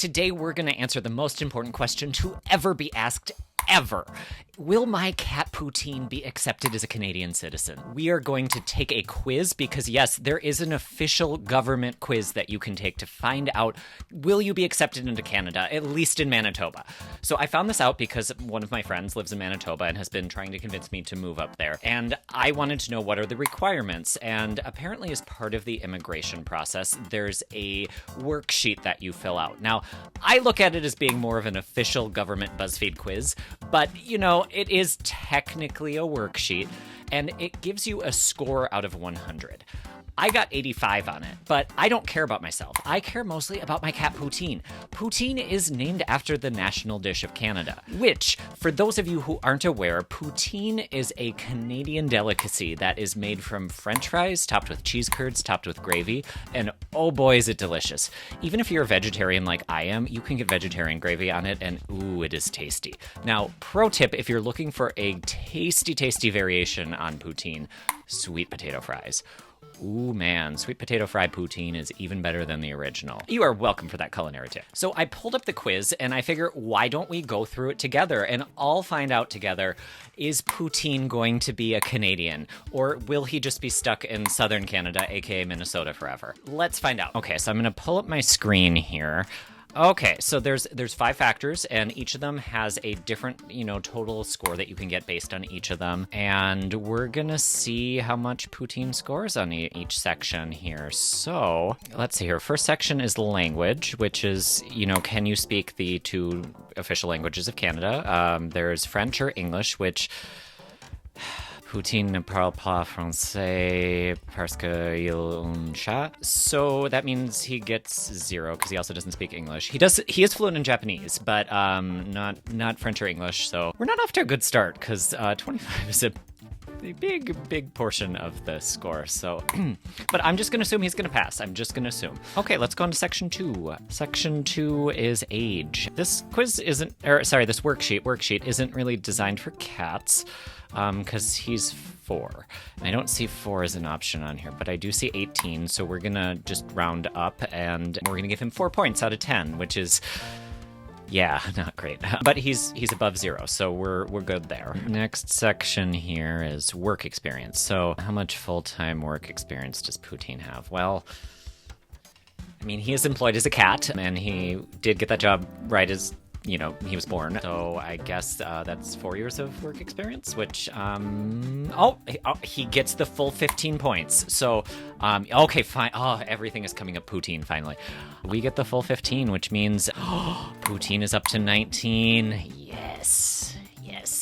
Today we're going to answer the most important question to ever be asked ever. Will my cat Poutine be accepted as a Canadian citizen? We are going to take a quiz because, yes, there is an official government quiz that you can take to find out, will you be accepted into Canada, at least in Manitoba? So I found this out because one of my friends lives in Manitoba and has been trying to convince me to move up there. And I wanted to know what are the requirements. And apparently as part of the immigration process, there's a worksheet that you fill out. Now, I look at it as being more of an official government BuzzFeed quiz, but, you know, it is technically a worksheet, and it gives you a score out of 100. I got 85 on it, but I don't care about myself. I care mostly about my cat Poutine. Poutine is named after the national dish of Canada, which, for those of you who aren't aware, poutine is a Canadian delicacy that is made from French fries topped with cheese curds, topped with gravy, and oh boy, is it delicious. Even if you're a vegetarian like I am, you can get vegetarian gravy on it, and ooh, it is tasty. Now, pro tip, if you're looking for a tasty, tasty variation on poutine, sweet potato fries. Ooh, man, sweet potato fried poutine is even better than the original. You are welcome for that culinary tip. So I pulled up the quiz, and I figure, why don't we go through it together and all find out together, is Poutine going to be a Canadian, or will he just be stuck in southern Canada, aka Minnesota, forever? Let's find out. Okay, so I'm going to pull up my screen here. Okay, so there's 5 factors, and each of them has a different, total score that you can get based on each of them. And we're gonna see how much Poutine scores on each section here. So let's see here. First section is language, which is, can you speak the 2 official languages of Canada? There's French or English, which Poutine ne parle pas français parce qu'il un chat. So that means he gets 0 because he also doesn't speak English. He is fluent in Japanese, but not French or English. So we're not off to a good start because 25 is a big portion of the score. So, but I'm just gonna assume he's gonna pass. I'm just gonna assume. Okay, let's go on to section 2. Section 2 is age. This worksheet isn't really designed for cats. Because he's 4. And I don't see 4 as an option on here, but I do see 18, so we're gonna just round up, and we're gonna give him 4 points out of 10, which is, yeah, not great. But he's above 0, so we're good there. Next section here is work experience. So how much full-time work experience does Poutine have? Well, I mean, he is employed as a cat, and he did get that job right as he was born. So I guess that's 4 years of work experience, which, he gets the full 15 points. So, okay, fine. Oh, everything is coming up Poutine, finally. We get the full 15, which means Poutine is up to 19. Yes,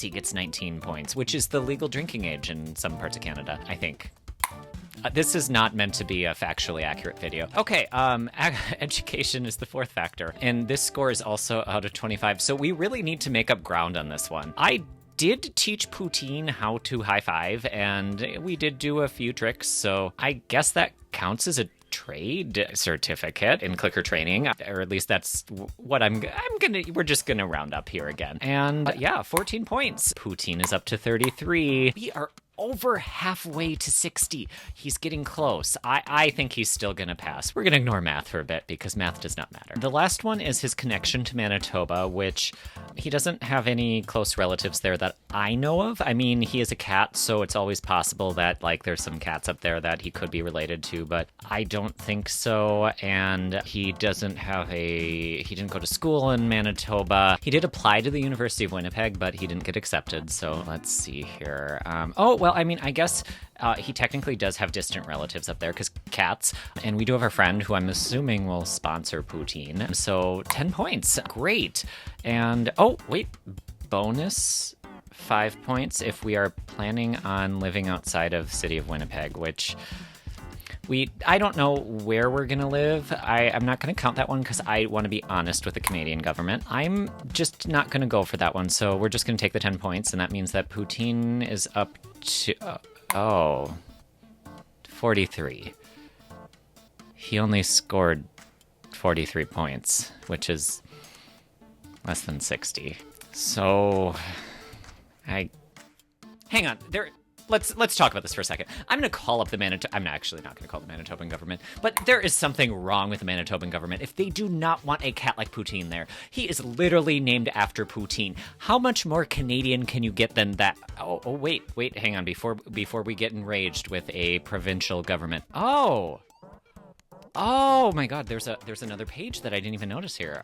he gets 19 points, which is the legal drinking age in some parts of Canada, I think. This is not meant to be a factually accurate video. Okay, education is the 4th factor, and this score is also out of 25, so we really need to make up ground on this one. I did teach Poutine how to high five, and we did do a few tricks, so I guess that counts as a trade certificate in clicker training, or at least that's what we're just gonna round up here again. And yeah, 14 points. Poutine is up to 33. We are over halfway to 60. He's getting close. I think he's still gonna pass. We're gonna ignore math for a bit because math does not matter. The last one is his connection to Manitoba, which he doesn't have any close relatives there that I know of. I mean, he is a cat, so it's always possible that there's some cats up there that he could be related to, but I don't think so. And he didn't go to school in Manitoba. He did apply to the University of Winnipeg, but he didn't get accepted. So let's see here. I guess he technically does have distant relatives up there because cats. And we do have a friend who I'm assuming will sponsor Poutine. So 10 points. Great. And, bonus 5 points if we are planning on living outside of City of Winnipeg, which I don't know where we're going to live. I'm not going to count that one because I want to be honest with the Canadian government. I'm just not going to go for that one, so we're just going to take the 10 points, and that means that Poutine is up to, 43. He only scored 43 points, which is less than 60. So, hang on, let's talk about this for a second. I'm going to call up the I'm actually not going to call the Manitoban government, but there is something wrong with the Manitoban government if they do not want a cat like Poutine there. He is literally named after Poutine. How much more Canadian can you get than that? Oh, wait, hang on. Before we get enraged with a provincial government. Oh my God, there's another page that I didn't even notice here.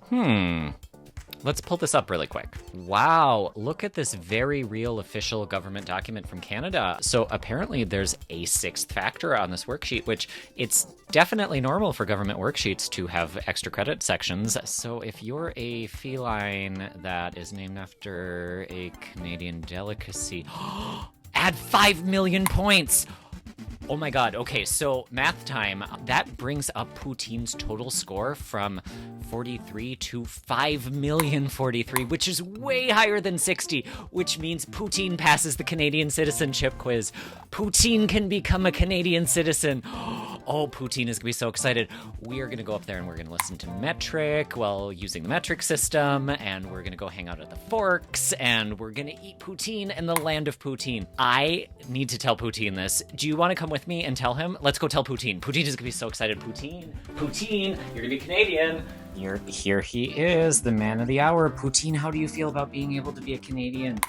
Let's pull this up really quick. Wow, look at this very real official government document from Canada. So apparently there's a sixth factor on this worksheet, which it's definitely normal for government worksheets to have extra credit sections. So if you're a feline that is named after a Canadian delicacy, add 5 million points. Oh my God. Okay, so math time. That brings up Poutine's total score from 43 to 5,043,043, which is way higher than 60, which means Poutine passes the Canadian citizenship quiz. Poutine can become a Canadian citizen. Oh, Poutine is going to be so excited. We are going to go up there and we're going to listen to metric while using the metric system, and we're going to go hang out at the Forks, and we're going to eat poutine in the land of Poutine. I need to tell Poutine this. Do you want to come with me and tell him? Let's go tell Poutine. Poutine is going to be so excited. Poutine, you're going to be Canadian. Here he is, the man of the hour. Poutine, how do you feel about being able to be a Canadian?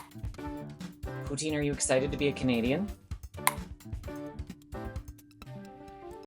Poutine, are you excited to be a Canadian?